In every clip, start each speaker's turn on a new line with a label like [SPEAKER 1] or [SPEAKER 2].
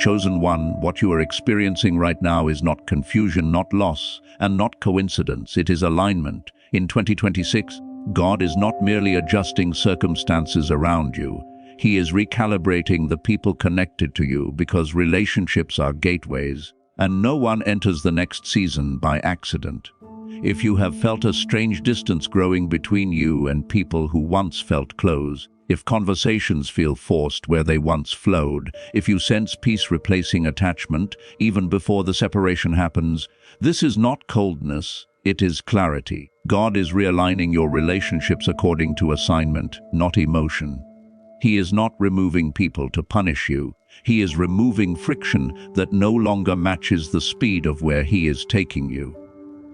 [SPEAKER 1] Chosen one, what you are experiencing right now is not confusion, not loss, and not coincidence. It is alignment. In 2026, God is not merely adjusting circumstances around you. He is recalibrating the people connected to you, because relationships are gateways, and no one enters the next season by accident. If you have felt a strange distance growing between you and people who once felt close, if conversations feel forced where they once flowed, if you sense peace replacing attachment even before the separation happens, this is not coldness, it is clarity. God is realigning your relationships according to assignment, not emotion. He is not removing people to punish you. He is removing friction that no longer matches the speed of where He is taking you.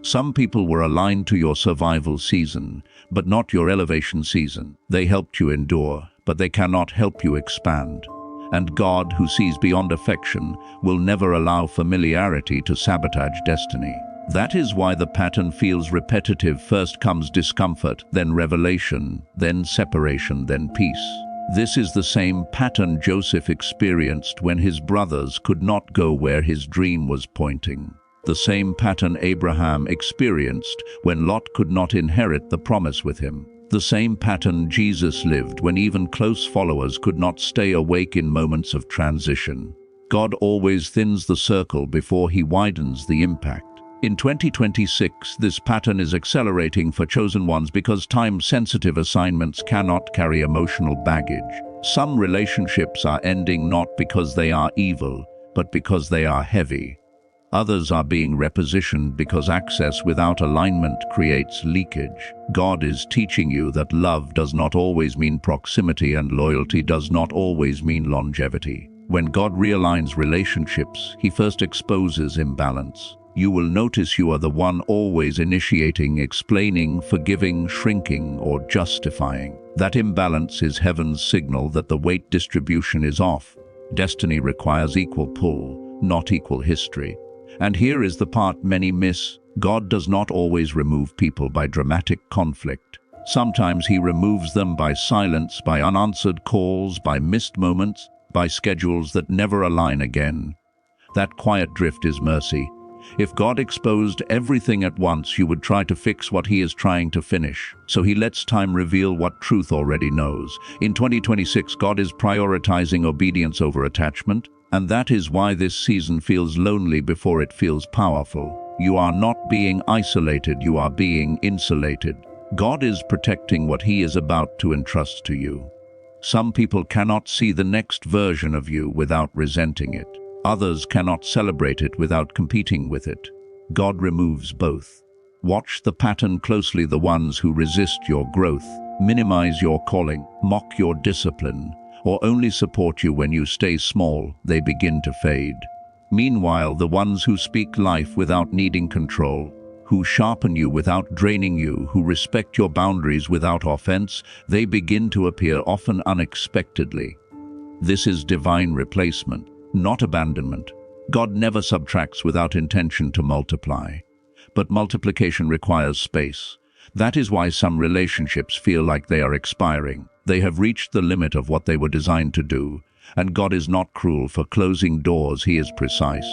[SPEAKER 1] Some people were aligned to your survival season, but not your elevation season. They helped you endure, but they cannot help you expand. And God, who sees beyond affection, will never allow familiarity to sabotage destiny. That is why the pattern feels repetitive. First comes discomfort, then revelation, then separation, then peace. This is the same pattern Joseph experienced when his brothers could not go where his dream was pointing. The same pattern Abraham experienced when Lot could not inherit the promise with him. The same pattern Jesus lived when even close followers could not stay awake in moments of transition. God always thins the circle before He widens the impact. In 2026, this pattern is accelerating for chosen ones because time-sensitive assignments cannot carry emotional baggage. Some relationships are ending not because they are evil, but because they are heavy. Others are being repositioned because access without alignment creates leakage. God is teaching you that love does not always mean proximity and loyalty does not always mean longevity. When God realigns relationships, He first exposes imbalance. You will notice you are the one always initiating, explaining, forgiving, shrinking, or justifying. That imbalance is heaven's signal that the weight distribution is off. Destiny requires equal pull, not equal history. And here is the part many miss. God does not always remove people by dramatic conflict. Sometimes He removes them by silence, by unanswered calls, by missed moments, by schedules that never align again. That quiet drift is mercy. If God exposed everything at once, you would try to fix what He is trying to finish. So He lets time reveal what truth already knows. In 2026, God is prioritizing obedience over attachment, and that is why this season feels lonely before it feels powerful. You are not being isolated, you are being insulated. God is protecting what He is about to entrust to you. Some people cannot see the next version of you without resenting it. Others cannot celebrate it without competing with it. God removes both. Watch the pattern closely. The ones who resist your growth, minimize your calling, mock your discipline, or only support you when you stay small, they begin to fade. Meanwhile, the ones who speak life without needing control, who sharpen you without draining you, who respect your boundaries without offense, they begin to appear often unexpectedly. This is divine replacement, not abandonment. God never subtracts without intention to multiply. But multiplication requires space. That is why some relationships feel like they are expiring. They have reached the limit of what they were designed to do. And God is not cruel for closing doors, He is precise.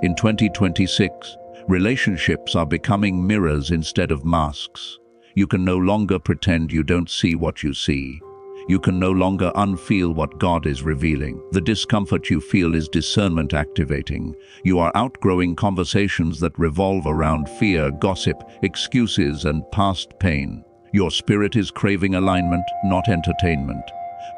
[SPEAKER 1] In 2026, relationships are becoming mirrors instead of masks. You can no longer pretend you don't see what you see. You can no longer unfeel what God is revealing. The discomfort you feel is discernment activating. You are outgrowing conversations that revolve around fear, gossip, excuses, and past pain. Your spirit is craving alignment, not entertainment.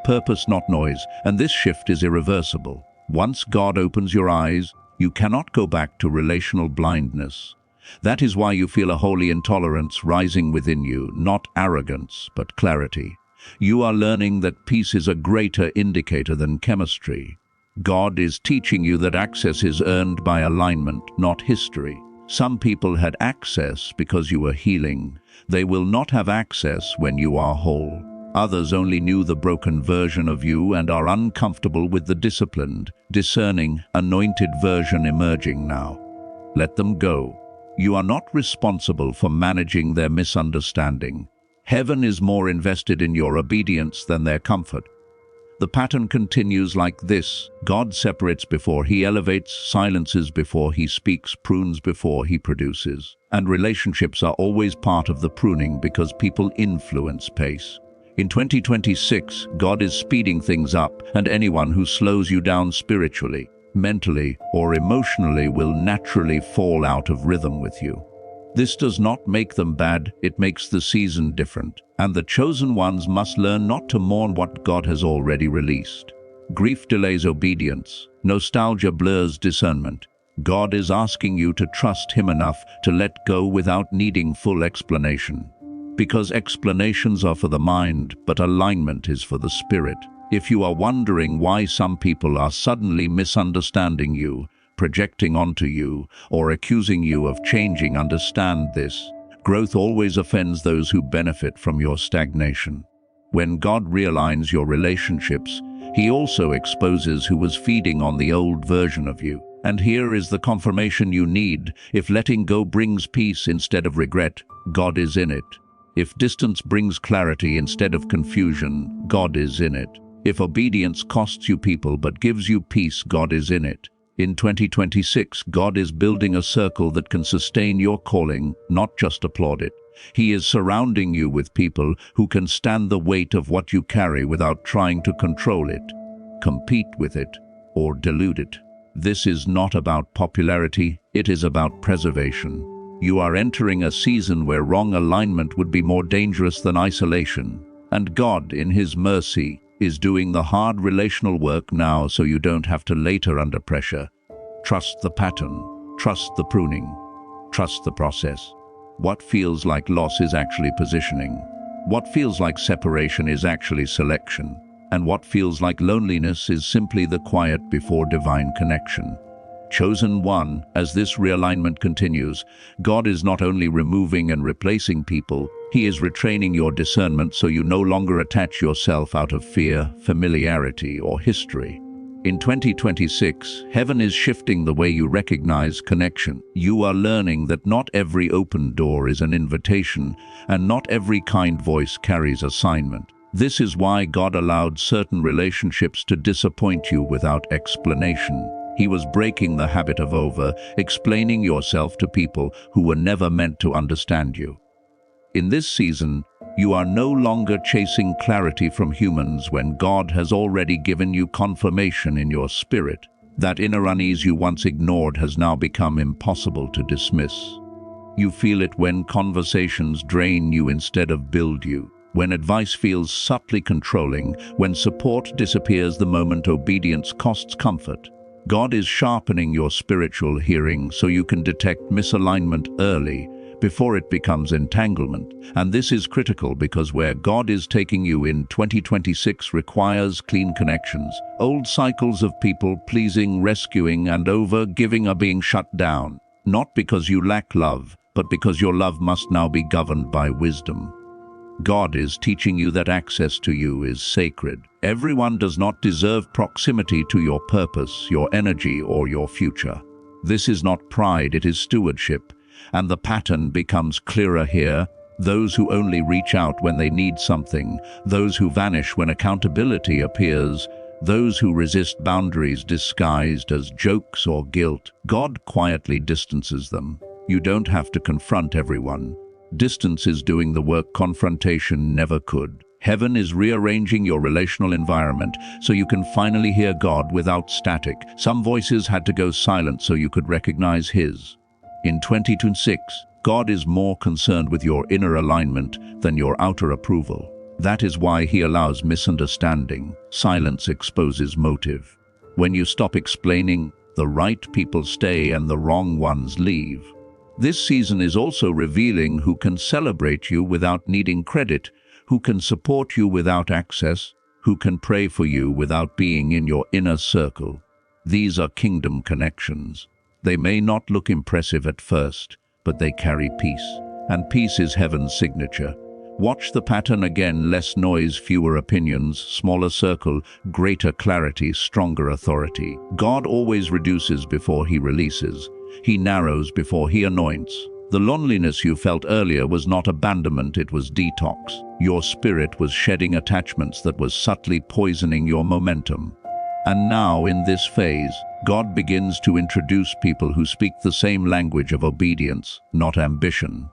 [SPEAKER 1] Purpose, not noise, and this shift is irreversible. Once God opens your eyes, you cannot go back to relational blindness. That is why you feel a holy intolerance rising within you, not arrogance, but clarity. You are learning that peace is a greater indicator than chemistry. God is teaching you that access is earned by alignment, not history. Some people had access because you were healing. They will not have access when you are whole. Others only knew the broken version of you and are uncomfortable with the disciplined, discerning, anointed version emerging now. Let them go. You are not responsible for managing their misunderstanding. Heaven is more invested in your obedience than their comfort. The pattern continues like this. God separates before he elevates, silences before he speaks, prunes before he produces. And relationships are always part of the pruning because people influence pace. In 2026, God is speeding things up, and anyone who slows you down spiritually, mentally, or emotionally will naturally fall out of rhythm with you. This does not make them bad, it makes the season different. And the chosen ones must learn not to mourn what God has already released. Grief delays obedience. Nostalgia blurs discernment. God is asking you to trust him enough to let go without needing full explanation. Because explanations are for the mind, but alignment is for the spirit. If you are wondering why some people are suddenly misunderstanding you, projecting onto you, or accusing you of changing, understand this. Growth always offends those who benefit from your stagnation. When God realigns your relationships, he also exposes who was feeding on the old version of you. And here is the confirmation you need. If letting go brings peace instead of regret, God is in it. If distance brings clarity instead of confusion, God is in it. If obedience costs you people but gives you peace, God is in it. In 2026, God is building a circle that can sustain your calling, not just applaud it. He is surrounding you with people who can stand the weight of what you carry without trying to control it, compete with it, or dilute it. This is not about popularity, it is about preservation. You are entering a season where wrong alignment would be more dangerous than isolation. And God, in his mercy, is doing the hard relational work now so you don't have to later under pressure. Trust the pattern, trust the pruning, trust the process. What feels like loss is actually positioning. What feels like separation is actually selection. And what feels like loneliness is simply the quiet before divine connection. Chosen one, as this realignment continues, God is not only removing and replacing people, he is retraining your discernment so you no longer attach yourself out of fear, familiarity, or history. In 2026, heaven is shifting the way you recognize connection. You are learning that not every open door is an invitation, and not every kind voice carries assignment. This is why God allowed certain relationships to disappoint you without explanation. He was breaking the habit of over-explaining yourself to people who were never meant to understand you. In this season, you are no longer chasing clarity from humans when God has already given you confirmation in your spirit. That inner unease you once ignored has now become impossible to dismiss. You feel it when conversations drain you instead of build you, when advice feels subtly controlling, when support disappears the moment obedience costs comfort. God is sharpening your spiritual hearing so you can detect misalignment early, before it becomes entanglement. And this is critical because where God is taking you in 2026 requires clean connections. Old cycles of people pleasing, rescuing, and over-giving are being shut down, not because you lack love, but because your love must now be governed by wisdom. God is teaching you that access to you is sacred. Everyone does not deserve proximity to your purpose, your energy, or your future. This is not pride, it is stewardship. And the pattern becomes clearer here. Those who only reach out when they need something, those who vanish when accountability appears, those who resist boundaries disguised as jokes or guilt. God quietly distances them. You don't have to confront everyone. Distance is doing the work confrontation never could. Heaven is rearranging your relational environment so you can finally hear God without static. Some voices had to go silent so you could recognize his. In 2026, God is more concerned with your inner alignment than your outer approval. That is why he allows misunderstanding. Silence exposes motive. When you stop explaining, the right people stay and the wrong ones leave. This season is also revealing who can celebrate you without needing credit, who can support you without access, who can pray for you without being in your inner circle. These are kingdom connections. They may not look impressive at first, but they carry peace. And peace is heaven's signature. Watch the pattern again: less noise, fewer opinions, smaller circle, greater clarity, stronger authority. God always reduces before he releases. He narrows before he anoints. The loneliness you felt earlier was not abandonment, it was detox. Your spirit was shedding attachments that was subtly poisoning your momentum. And now, in this phase, God begins to introduce people who speak the same language of obedience, not ambition.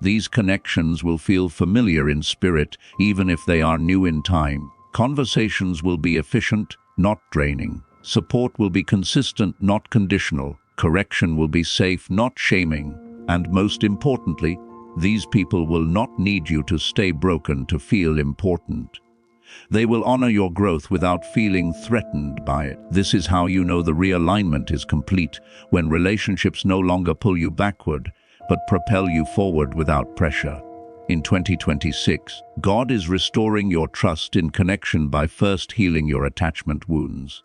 [SPEAKER 1] These connections will feel familiar in spirit, even if they are new in time. Conversations will be efficient, not draining. Support will be consistent, not conditional. Correction will be safe, not shaming. And most importantly, these people will not need you to stay broken to feel important. They will honor your growth without feeling threatened by it. This is how you know the realignment is complete, when relationships no longer pull you backward, but propel you forward without pressure. In 2026, God is restoring your trust in connection by first healing your attachment wounds.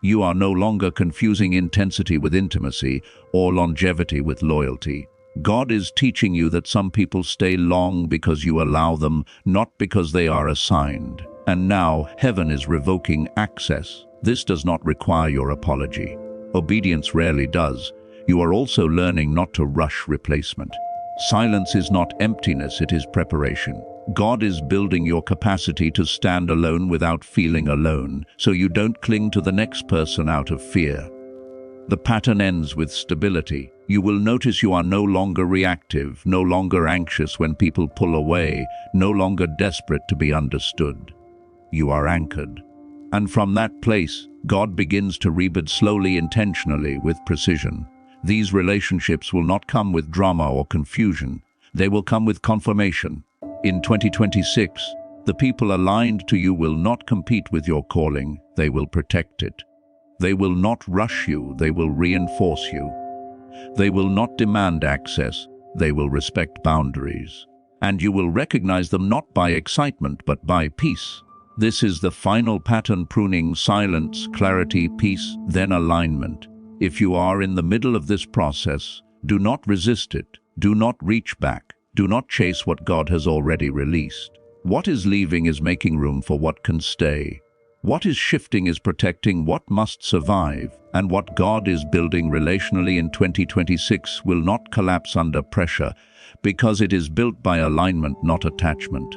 [SPEAKER 1] You are no longer confusing intensity with intimacy or longevity with loyalty. God is teaching you that some people stay long because you allow them, not because they are assigned. And now, heaven is revoking access. This does not require your apology. Obedience rarely does. You are also learning not to rush replacement. Silence is not emptiness, it is preparation. God is building your capacity to stand alone without feeling alone, so you don't cling to the next person out of fear. The pattern ends with stability. You will notice you are no longer reactive, no longer anxious when people pull away, no longer desperate to be understood. You are anchored. And from that place, God begins to rebuild slowly, intentionally, with precision. These relationships will not come with drama or confusion. They will come with confirmation. In 2026, the people aligned to you will not compete with your calling, they will protect it. They will not rush you, they will reinforce you. They will not demand access, they will respect boundaries. And you will recognize them not by excitement, but by peace. This is the final pattern: pruning, silence, clarity, peace, then alignment. If you are in the middle of this process, do not resist it. Do not reach back. Do not chase what God has already released. What is leaving is making room for what can stay. What is shifting is protecting what must survive. And what God is building relationally in 2026 will not collapse under pressure, because it is built by alignment, not attachment.